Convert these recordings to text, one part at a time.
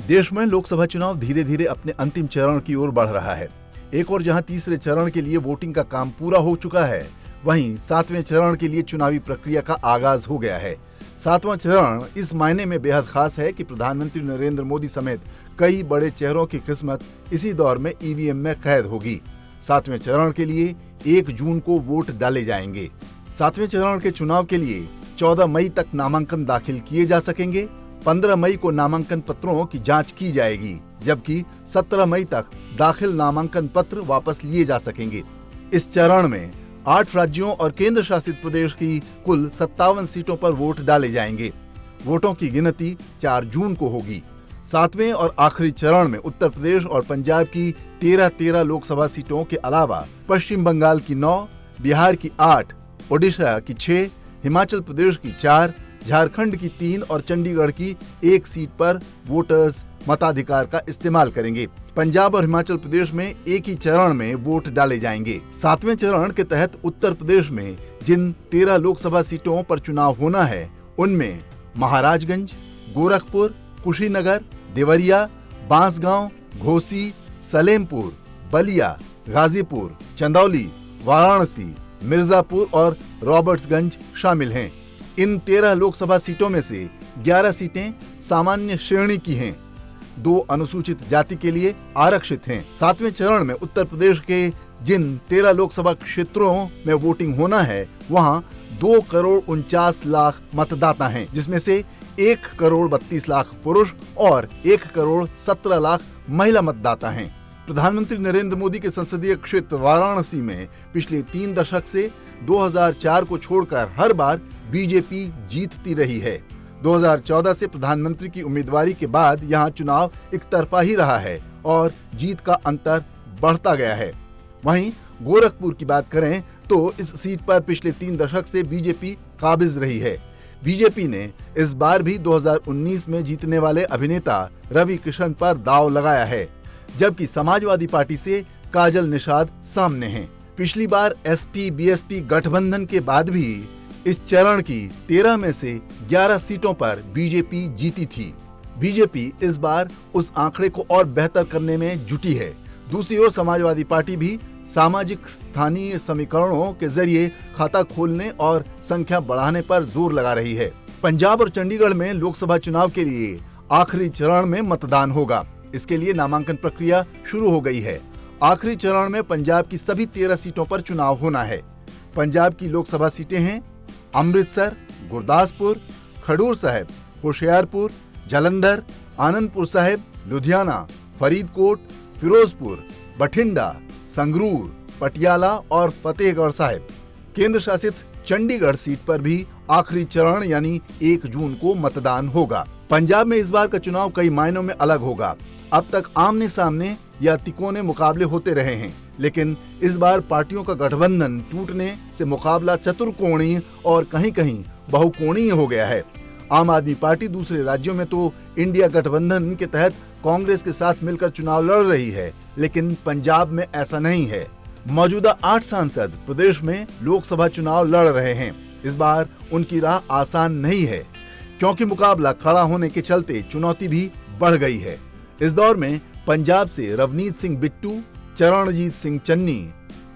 देश में लोकसभा चुनाव धीरे धीरे अपने अंतिम चरण की ओर बढ़ रहा है। एक और जहां तीसरे चरण के लिए वोटिंग का काम पूरा हो चुका है, वहीं सातवें चरण के लिए चुनावी प्रक्रिया का आगाज हो गया है। सातवां चरण इस मायने में बेहद खास है कि प्रधानमंत्री नरेंद्र मोदी समेत कई बड़े चेहरों की किस्मत इसी दौर में ईवीएम में कैद होगी। सातवें चरण के लिए 1 जून को वोट डाले जाएंगे। सातवें चरण के चुनाव के लिए 14 मई तक नामांकन दाखिल किए जा सकेंगे। 15 मई को नामांकन पत्रों की जांच की जाएगी, जबकि 17 मई तक दाखिल नामांकन पत्र वापस लिए जा सकेंगे। इस चरण में 8 राज्यों और केंद्र शासित प्रदेश की कुल 57 सीटों पर वोट डाले जाएंगे। वोटों की गिनती 4 जून को होगी। सातवें और आखिरी चरण में उत्तर प्रदेश और पंजाब की 13 लोकसभा सीटों के अलावा पश्चिम बंगाल की 9, बिहार की 8, ओडिशा की 6, हिमाचल प्रदेश की 4, झारखंड की 3 और चंडीगढ़ की 1 सीट पर वोटर्स मताधिकार का इस्तेमाल करेंगे। पंजाब और हिमाचल प्रदेश में एक ही चरण में वोट डाले जाएंगे। सातवें चरण के तहत उत्तर प्रदेश में जिन 13 लोकसभा सीटों पर चुनाव होना है, उनमें महाराजगंज, गोरखपुर, कुशीनगर, देवरिया, बांसगांव, घोसी, सलेमपुर, बलिया, गाजीपुर, चंदौली, वाराणसी, मिर्जापुर और रॉबर्ट्सगंज शामिल हैं। इन 13 लोकसभा सीटों में से 11 सीटें सामान्य श्रेणी की हैं, 2 अनुसूचित जाति के लिए आरक्षित हैं। सातवें चरण में उत्तर प्रदेश के जिन 13 लोकसभा क्षेत्रों में वोटिंग होना है, वहां 2 करोड़ 49 लाख मतदाता हैं, जिसमें से 1 करोड़ 32 लाख पुरुष और 1 करोड़ 17 लाख महिला मतदाता हैं। प्रधानमंत्री नरेंद्र मोदी के संसदीय क्षेत्र वाराणसी में पिछले 3 दशक से 2004 को छोड़कर हर बार बीजेपी जीतती रही है। 2014 से प्रधानमंत्री की उम्मीदवारी के बाद यहां चुनाव एक तरफा ही रहा है और जीत का अंतर बढ़ता गया है। वहीं गोरखपुर की बात करें तो इस सीट पर पिछले 3 दशक से बीजेपी काबिज रही है। बीजेपी ने इस बार भी 2019 में जीतने वाले अभिनेता रवि किशन पर दांव लगाया है, जबकि समाजवादी पार्टी से काजल निषाद सामने हैं। पिछली बार एसपी-बीएसपी गठबंधन के बाद भी इस चरण की 13 में से 11 सीटों पर बीजेपी जीती थी। बीजेपी इस बार उस आंकड़े को और बेहतर करने में जुटी है। दूसरी ओर समाजवादी पार्टी भी सामाजिक स्थानीय समीकरणों के जरिए खाता खोलने और संख्या बढ़ाने पर जोर लगा रही है। पंजाब और चंडीगढ़ में लोकसभा चुनाव के लिए आखिरी चरण में मतदान होगा। इसके लिए नामांकन प्रक्रिया शुरू हो गई है। आखिरी चरण में पंजाब की सभी 13 सीटों पर चुनाव होना है। पंजाब की लोकसभा सीटें हैं अमृतसर, गुरदासपुर, खडूर साहिब, होशियारपुर, जालंधर, आनंदपुर साहिब, लुधियाना, फरीदकोट, फिरोजपुर, बठिंडा, संगरूर, पटियाला और फतेहगढ़ साहिब। केंद्र शासित चंडीगढ़ सीट पर भी आखिरी चरण यानी 1 जून को मतदान होगा। पंजाब में इस बार का चुनाव कई मायनों में अलग होगा। अब तक आमने सामने या तिकोने मुकाबले होते रहे हैं, लेकिन इस बार पार्टियों का गठबंधन टूटने से मुकाबला चतुर्कोणीय और कहीं कहीं बहुकोणीय हो गया है। आम आदमी पार्टी दूसरे राज्यों में तो इंडिया गठबंधन के तहत कांग्रेस के साथ मिलकर चुनाव लड़ रही है, लेकिन पंजाब में ऐसा नहीं है। मौजूदा 8 सांसद प्रदेश में लोकसभा चुनाव लड़ रहे हैं। इस बार उनकी राह आसान नहीं है, क्योंकि मुकाबला खड़ा होने के चलते चुनौती भी बढ़ गई है। इस दौर में पंजाब से रवनीत सिंह बिट्टू, चरणजीत सिंह चन्नी,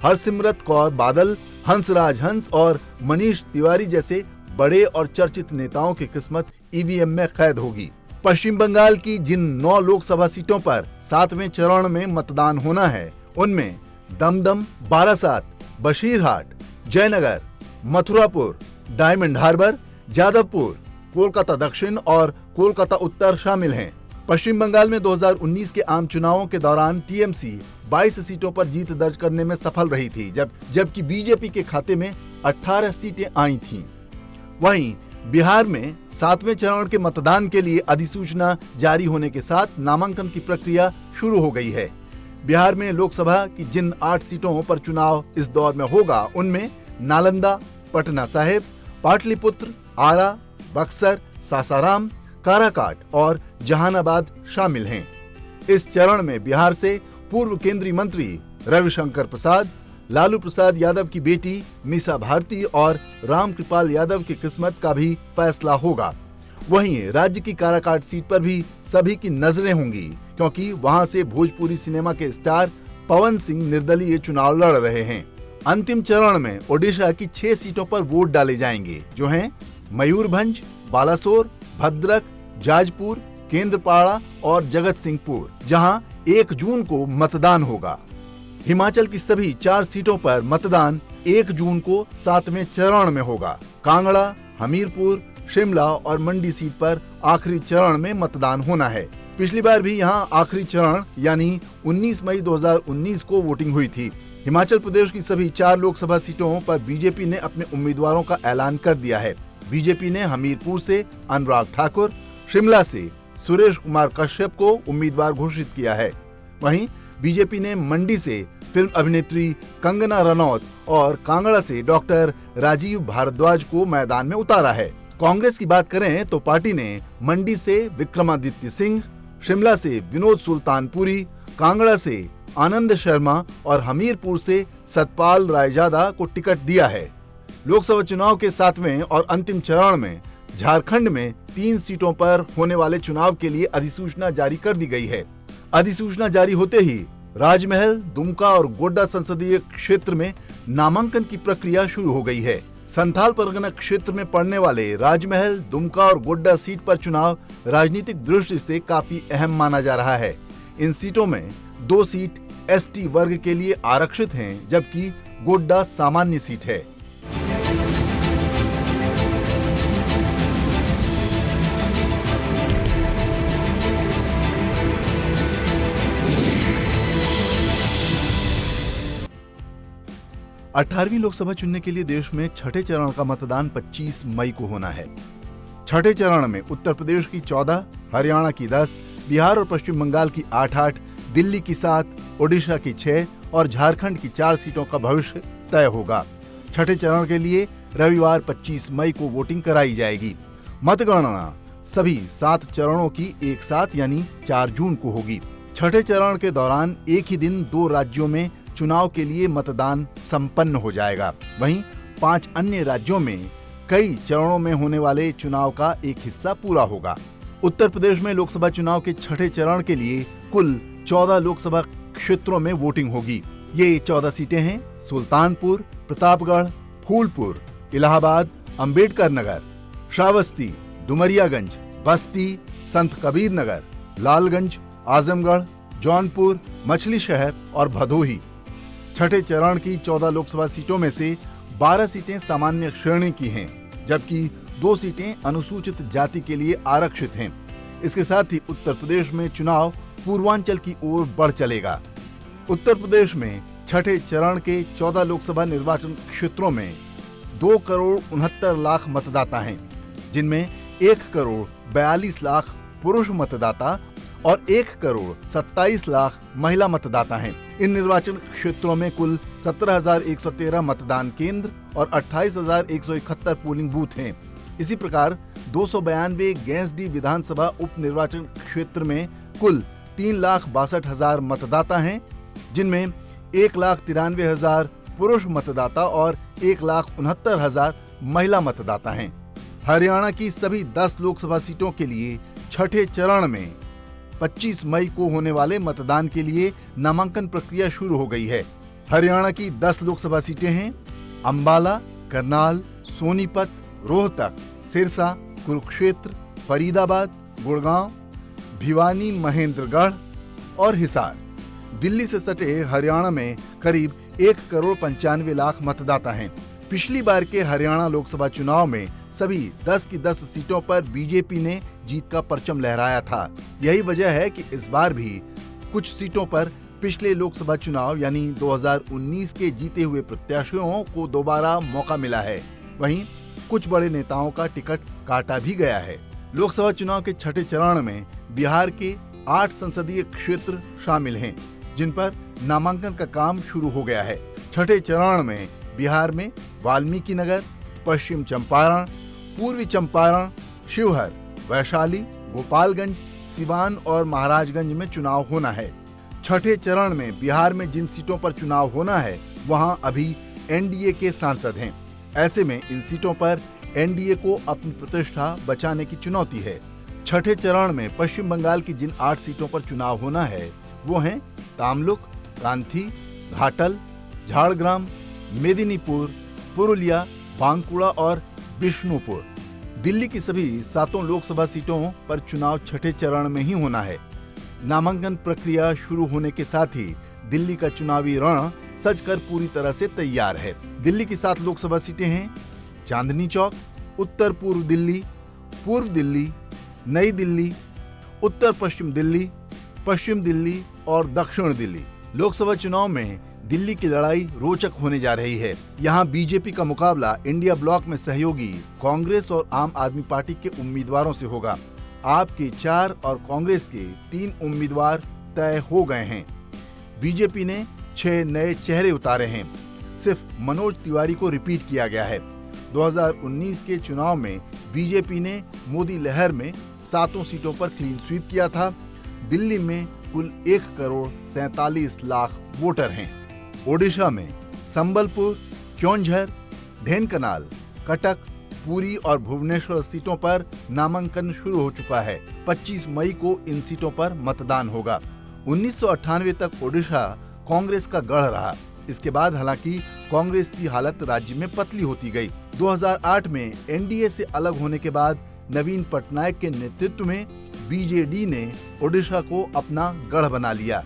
हरसिमरत कौर बादल, हंसराज हंस और मनीष तिवारी जैसे बड़े और चर्चित नेताओं की किस्मत ईवीएम में कैद होगी। पश्चिम बंगाल की जिन 9 लोकसभा सीटों पर 7वें चरण में मतदान होना है, उनमें दमदम, बारासात, बशीरहाट, जयनगर, मथुरापुर, डायमंड हार्बर, जादवपुर, कोलकाता दक्षिण और कोलकाता उत्तर शामिल हैं। पश्चिम बंगाल में 2019 के आम चुनावों के दौरान टीएमसी 22 सीटों पर जीत दर्ज करने में सफल रही थी, जबकि बीजेपी के खाते में 18 सीटें आई थीं। वहीं बिहार में 7वें चरण के मतदान के लिए अधिसूचना जारी होने के साथ नामांकन की प्रक्रिया शुरू हो गई है। बिहार में लोकसभा की जिन 8 सीटों पर चुनाव इस दौर में होगा, उनमें नालंदा, पटना साहिब, पाटलिपुत्र, आरा, बक्सर, सासाराम, काराकाट और जहानाबाद शामिल हैं। इस चरण में बिहार से पूर्व केंद्रीय मंत्री रविशंकर प्रसाद, लालू प्रसाद यादव की बेटी मीसा भारती और रामकृपाल यादव की किस्मत का भी फैसला होगा। वहीं राज्य की काराकाट सीट पर भी सभी की नजरें होंगी, क्योंकि वहां से भोजपुरी सिनेमा के स्टार पवन सिंह निर्दलीय चुनाव लड़ रहे हैं। अंतिम चरण में ओडिशा की 6 सीटों पर वोट डाले जाएंगे, जो हैं मयूरभंज, बालासोर, भद्रक, जाजपुर, केंद्रपाड़ा और जगत सिंहपुर, जहां 1 जून को मतदान होगा। हिमाचल की सभी 4 सीटों पर मतदान 1 जून को 7वें चरण में होगा। कांगड़ा, हमीरपुर, शिमला और मंडी सीट पर आखिरी चरण में मतदान होना है। पिछली बार भी यहां आखिरी चरण यानी 19 मई 2019 को वोटिंग हुई थी। हिमाचल प्रदेश की सभी 4 लोकसभा सीटों पर बीजेपी ने अपने उम्मीदवारों का ऐलान कर दिया है। बीजेपी ने हमीरपुर से अनुराग ठाकुर, शिमला से सुरेश कुमार कश्यप को उम्मीदवार घोषित किया है। वहीं बीजेपी ने मंडी से फिल्म अभिनेत्री कंगना रनौत और कांगड़ा से डॉक्टर राजीव भारद्वाज को मैदान में उतारा है। कांग्रेस की बात करें तो पार्टी ने मंडी से विक्रमादित्य सिंह, शिमला से विनोद सुल्तानपुरी, कांगड़ा से आनंद शर्मा और हमीरपुर से सतपाल रायजादा को टिकट दिया है। लोकसभा चुनाव के 7वें और अंतिम चरण में झारखंड में 3 सीटों पर होने वाले चुनाव के लिए अधिसूचना जारी कर दी गई है। अधिसूचना जारी होते ही राजमहल, दुमका और गोड्डा संसदीय क्षेत्र में नामांकन की प्रक्रिया शुरू हो गई है। संथाल परगना क्षेत्र में पड़ने वाले राजमहल, दुमका और गोड्डा सीट पर चुनाव राजनीतिक दृष्टि से काफी अहम माना जा रहा है। इन सीटों में 2 सीट एसटी वर्ग के लिए आरक्षित हैं, जबकि गोड्डा सामान्य सीट है। अठारहवीं लोकसभा चुनने के लिए देश में छठे चरण का मतदान 25 मई को होना है। छठे चरण में उत्तर प्रदेश की 14, हरियाणा की 10, बिहार और पश्चिम बंगाल की 8-8, दिल्ली की 7, ओडिशा की 6 और झारखंड की 4 सीटों का भविष्य तय होगा। छठे चरण के लिए रविवार 25 मई को वोटिंग कराई जाएगी। मतगणना सभी 7 चरणों की एक साथ यानी 4 जून को होगी। छठे चरण के दौरान एक ही दिन 2 राज्यों में चुनाव के लिए मतदान संपन्न हो जाएगा। वहीं 5 अन्य राज्यों में कई चरणों में होने वाले चुनाव का एक हिस्सा पूरा होगा। उत्तर प्रदेश में लोकसभा चुनाव के छठे चरण के लिए कुल 14 लोकसभा क्षेत्रों में वोटिंग होगी। ये 14 सीटें हैं सुल्तानपुर, प्रतापगढ़, फूलपुर, इलाहाबाद, अंबेडकर नगर, श्रावस्ती, डुमरियागंज, बस्ती, संत कबीर नगर, लालगंज, आजमगढ़, जौनपुर, मछली शहर और भदोही। छठे चरण की 14 लोकसभा सीटों में से 12 सीटें सामान्य श्रेणी की हैं, जबकि 2 सीटें अनुसूचित जाति के लिए आरक्षित हैं। इसके साथ ही उत्तर प्रदेश में चुनाव पूर्वांचल की ओर बढ़ चलेगा। उत्तर प्रदेश में छठे चरण के 14 लोकसभा निर्वाचन क्षेत्रों में 2 करोड़ 69 लाख मतदाता हैं, जिनमें 1 करोड़ 42 लाख पुरुष मतदाता और 1 करोड़ 27 लाख महिला मतदाता हैं। इन निर्वाचन क्षेत्रों में कुल 17,113 मतदान केंद्र और 28,171 पोलिंग बूथ हैं। इसी प्रकार 292 गैंसडी विधानसभा उप निर्वाचन क्षेत्र में कुल 3,62,000 मतदाता हैं, जिनमें 1,93,000 पुरुष मतदाता और 1,69,000 महिला मतदाता हैं। हरियाणा की सभी 10 लोकसभा सीटों के लिए छठे चरण में 25 मई को होने वाले मतदान के लिए नामांकन प्रक्रिया शुरू हो गई है। हरियाणा की 10 लोकसभा सीटें हैं अंबाला, करनाल, सोनीपत, रोहतक, सिरसा, कुरुक्षेत्र, फरीदाबाद, गुड़गांव, भिवानी, महेंद्रगढ़ और हिसार। दिल्ली से सटे हरियाणा में करीब 1 करोड़ 95 लाख मतदाता हैं। पिछली बार के हरियाणा लोकसभा चुनाव में सभी 10 की 10 सीटों पर बीजेपी ने जीत का परचम लहराया था। यही वजह है कि इस बार भी कुछ सीटों पर पिछले लोकसभा चुनाव यानी 2019 के जीते हुए प्रत्याशियों को दोबारा मौका मिला है। वहीं कुछ बड़े नेताओं का टिकट काटा भी गया है। लोकसभा चुनाव के छठे चरण में बिहार के 8 संसदीय क्षेत्र शामिल हैं, जिन पर नामांकन का काम शुरू हो गया है। छठे चरण में बिहार में वाल्मीकि नगर, पश्चिम चंपारण, पूर्वी चंपारण, शिवहर, वैशाली, गोपालगंज, सिवान और महाराजगंज में चुनाव होना है। छठे चरण में बिहार में जिन सीटों पर चुनाव होना है, वहां अभी एनडीए के सांसद हैं। ऐसे में इन सीटों पर एनडीए को अपनी प्रतिष्ठा बचाने की चुनौती है। छठे चरण में पश्चिम बंगाल की जिन 8 सीटों पर चुनाव होना है वो हैं तामलुक, कांथी, घाटल, झाड़ग्राम, मेदिनीपुर, पुरुलिया, बांकुड़ा और बिष्णुपुर। दिल्ली की सभी 7 लोकसभा सीटों पर चुनाव छठे चरण में ही होना है। नामांकन प्रक्रिया शुरू होने के साथ ही दिल्ली का चुनावी रण सजकर पूरी तरह से तैयार है। दिल्ली की 7 लोकसभा सीटें हैं चांदनी चौक, उत्तर पूर्व दिल्ली, नई दिल्ली, उत्तर पश्चिम दिल्ली और दक्षिण दिल्ली। लोकसभा चुनाव में दिल्ली की लड़ाई रोचक होने जा रही है। यहाँ बीजेपी का मुकाबला इंडिया ब्लॉक में सहयोगी कांग्रेस और आम आदमी पार्टी के उम्मीदवारों से होगा। आप के 4 और कांग्रेस के 3 उम्मीदवार तय हो गए हैं। बीजेपी ने 6 नए चेहरे उतारे हैं। सिर्फ मनोज तिवारी को रिपीट किया गया है। 2019 के चुनाव में बीजेपी ने मोदी लहर में 7 सीटों पर क्लीन स्वीप किया था। दिल्ली में कुल 1,47,00,000 वोटर हैं। ओडिशा में संबलपुर, क्योंझर, ढेनकनाल, कटक, पुरी और भुवनेश्वर सीटों पर नामांकन शुरू हो चुका है। 25 मई को इन सीटों पर मतदान होगा। 1998 तक ओडिशा कांग्रेस का गढ़ रहा। इसके बाद हालांकि कांग्रेस की हालत राज्य में पतली होती गई। 2008 में एनडीए से अलग होने के बाद नवीन पटनायक के नेतृत्व में बीजेडी ने ओडिशा को अपना गढ़ बना लिया।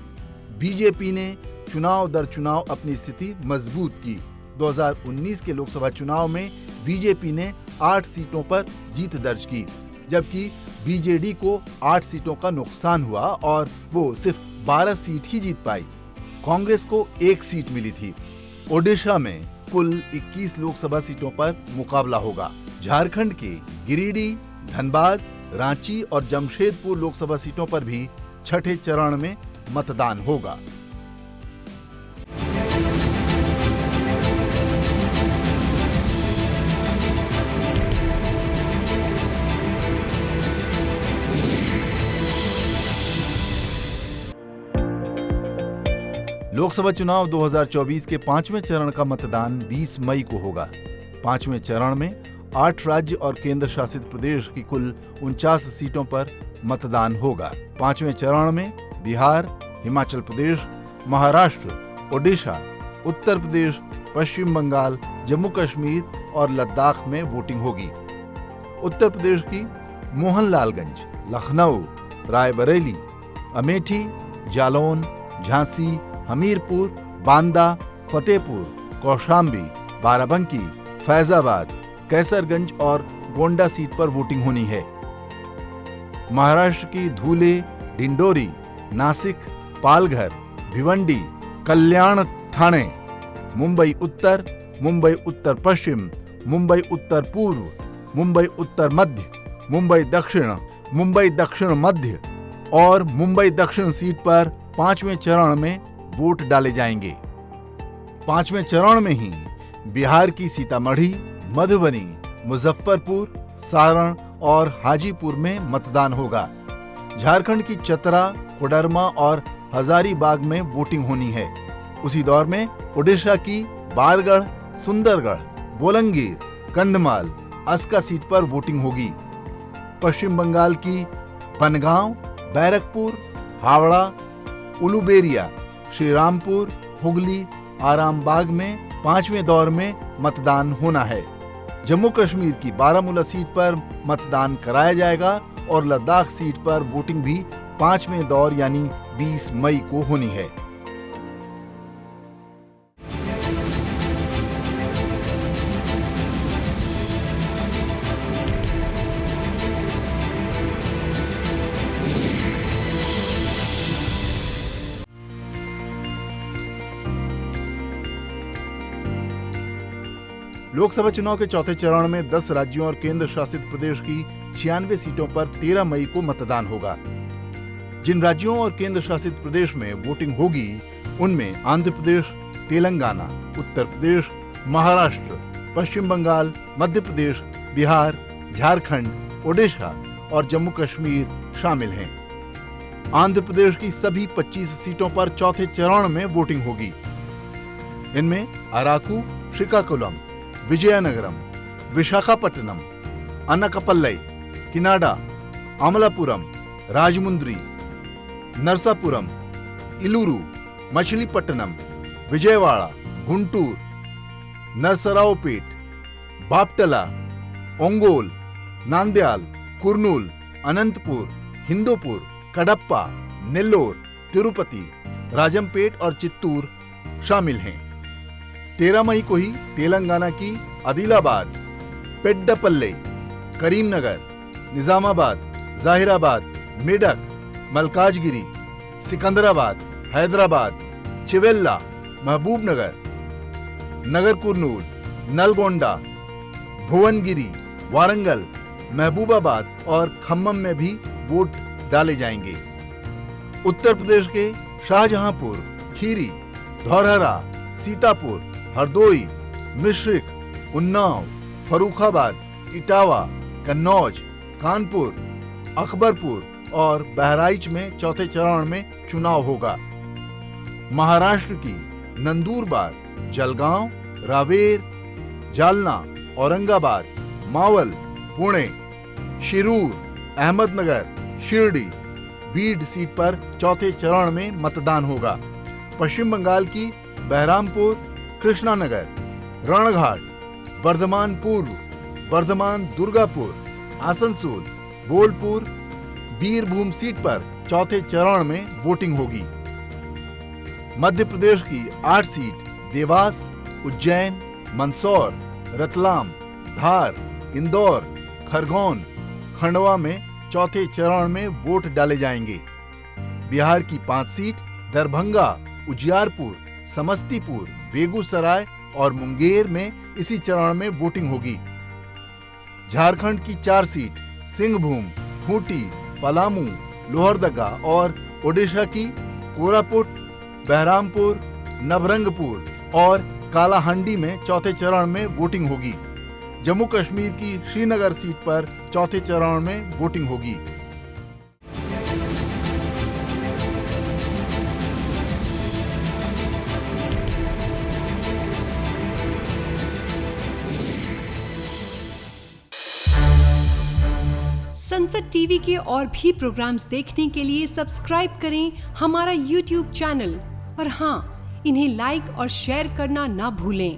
बीजेपी ने चुनाव दर चुनाव अपनी स्थिति मजबूत की। 2019 के लोकसभा चुनाव में बीजेपी ने 8 सीटों पर जीत दर्ज की, जबकि बीजेडी को 8 सीटों का नुकसान हुआ और वो सिर्फ 12 सीट ही जीत पाई। कांग्रेस को 1 सीट मिली थी। ओडिशा में कुल 21 लोकसभा सीटों पर मुकाबला होगा। झारखंड के गिरिडीह, धनबाद, रांची और जमशेदपुर लोकसभा सीटों पर भी छठे चरण में मतदान होगा। लोकसभा चुनाव 2024 के 5वें चरण का मतदान 20 मई को होगा। 5वें चरण में 8 राज्य और केंद्र शासित प्रदेश की कुल 49 सीटों पर मतदान होगा। 5वें चरण में बिहार, हिमाचल प्रदेश, महाराष्ट्र, ओडिशा, उत्तर प्रदेश, पश्चिम बंगाल, जम्मू कश्मीर और लद्दाख में वोटिंग होगी। उत्तर प्रदेश की मोहनलालगंज, लखनऊ, रायबरेली, अमेठी, जालौन, झांसी, हमीरपुर, बांदा, फतेहपुर, कौशाम्बी, बाराबंकी, फैजाबाद, कैसरगंज और गोंडा सीट पर वोटिंग होनी है। महाराष्ट्र की धुले, डिंडोरी, नासिक, पालघर, भिवंडी, कल्याण, ठाणे, मुंबई उत्तर पश्चिम, मुंबई उत्तर पूर्व, मुंबई उत्तर मध्य, मुंबई दक्षिण मध्य और मुंबई दक्षिण सीट पर 5वें चरण में वोट डाले जाएंगे। 5वें चरण में ही बिहार की सीतामढ़ी, मधुबनी, मुजफ्फरपुर, सारण और हाजीपुर में मतदान होगा। झारखंड की चतरा, कोडरमा और हजारीबाग में वोटिंग होनी है। उसी दौर में ओडिशा की बालगढ़, सुंदरगढ़, बोलंगीर, कंधमाल, अस्का सीट पर वोटिंग होगी। पश्चिम बंगाल की बनगांव, बैरकपुर, हावड़ा, उलुबेरिया, श्रीरामपुर, हुगली, आरामबाग में 5वें दौर में मतदान होना है। जम्मू कश्मीर की बारामूला सीट पर मतदान कराया जाएगा और लद्दाख सीट पर वोटिंग भी 5वें दौर यानी 20 मई को होनी है। लोकसभा चुनाव के चौथे चरण में 10 राज्यों और केंद्र शासित प्रदेश की 96 सीटों पर 13 मई को मतदान होगा। जिन राज्यों और केंद्र शासित प्रदेश में वोटिंग होगी उनमें आंध्र प्रदेश, तेलंगाना, उत्तर प्रदेश, महाराष्ट्र, पश्चिम बंगाल, मध्य प्रदेश, बिहार, झारखंड, ओडिशा और जम्मू कश्मीर शामिल हैं। आंध्र प्रदेश की सभी 25 सीटों पर चौथे चरण में वोटिंग होगी। इनमें अराकू, श्रीकाकुलम, विजयनगरम, विशाखापट्टनम, अनकपल्लई, किनाडा, अमलापुरम, राजमुंद्री, नरसापुरम, इलूरू, मछलीपट्टनम, विजयवाड़ा, गुंटूर, नरसरावपेट, बापटला, ओंगोल, नांदयाल, कुर्नूल, अनंतपुर, हिंदूपुर, कडप्पा, नेल्लोर, तिरुपति, राजमपेट और चित्तूर शामिल हैं। 13 मई को ही तेलंगाना की आदिलाबाद, पेड्डापल्ली, करीमनगर, निजामाबाद, जाहिराबाद, मेडक, मलकाजगिरी, सिकंदराबाद, हैदराबाद, चिवेल्ला, महबूबनगर, नगर कुर्नूल, नलगोंडा, भुवनगिरी, वारंगल, महबूबाबाद और खम्मम में भी वोट डाले जाएंगे। उत्तर प्रदेश के शाहजहांपुर, खीरी, धौरहरा, सीतापुर, हरदोई, मिश्रिक, उन्नाव, फर्रुखाबाद, इटावा, कन्नौज, कानपुर, अकबरपुर और बहराइच में चौथे चरण में चुनाव होगा। महाराष्ट्र की नंदुरबार, जलगांव, रावेर, जालना, औरंगाबाद, मावल, पुणे, शिरूर, अहमदनगर, शिरडी, बीड सीट पर चौथे चरण में मतदान होगा। पश्चिम बंगाल की बहरामपुर, कृष्णानगर, रणघाट, बर्धमान पूर्व, बर्धमान दुर्गापुर, आसनसोल, बोलपुर, बीरभूम सीट पर चौथे चरण में वोटिंग होगी। मध्य प्रदेश की 8 सीट देवास, उज्जैन, मंदसौर, रतलाम, धार, इंदौर, खरगोन, खंडवा में चौथे चरण में वोट डाले जाएंगे। बिहार की 5 सीट दरभंगा, उजियारपुर, समस्तीपुर, बेगूसराय और मुंगेर में इसी चरण में वोटिंग होगी। झारखंड की 4 सीट सिंहभूम, खूंटी, पलामू, लोहरदगा और ओडिशा की कोरापुट, बहरामपुर, नवरंगपुर और कालाहांडी में चौथे चरण में वोटिंग होगी। जम्मू कश्मीर की श्रीनगर सीट पर चौथे चरण में वोटिंग होगी। संसद टीवी के और भी प्रोग्राम्स देखने के लिए सब्सक्राइब करें हमारा YouTube चैनल और हाँ, इन्हें लाइक और शेयर करना ना भूलें।